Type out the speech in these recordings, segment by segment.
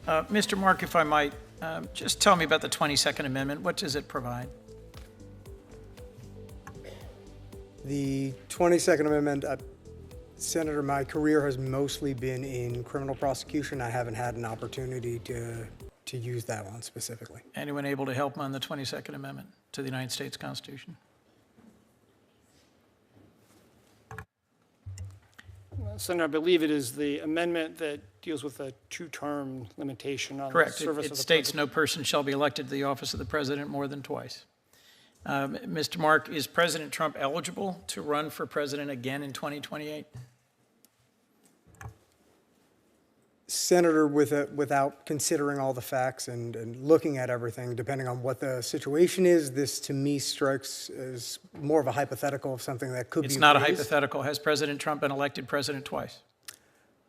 Mr. Mark, if I might, just tell me about the 22nd Amendment. What does it provide? The 22nd Amendment, Senator, my career has mostly been in criminal prosecution. I haven't had an opportunity to use that one specifically. Anyone able to help on the 22nd Amendment to the United States Constitution? Senator, I believe it is the amendment that deals with a two-term limitation on the Correct. service It of the states president. no person shall be elected to the office of the president more than twice. Mr. Mark, is President Trump eligible to run for president again in 2028? Senator, without considering all the facts and looking at everything, depending on what the situation is, this to me strikes as more of a hypothetical of something that could be It's not a raised. hypothetical. Has President Trump been elected president twice?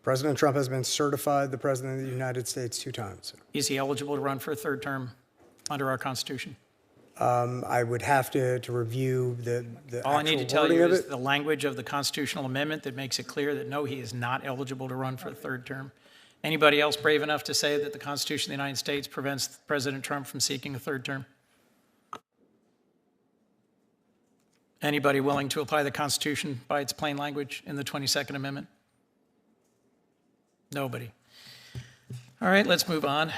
President Trump has been certified the President of the United States 2 times. Is he eligible to run for a third term under our Constitution? I would have to review the All I need to actual tell wording you of is it. the language of the constitutional amendment that makes it clear that no, he is not eligible to run for a third term. Anybody else brave enough to say that the Constitution of the United States prevents President Trump from seeking a third term? Anybody willing to apply the Constitution by its plain language in the 22nd Amendment? Nobody. All right, let's move on.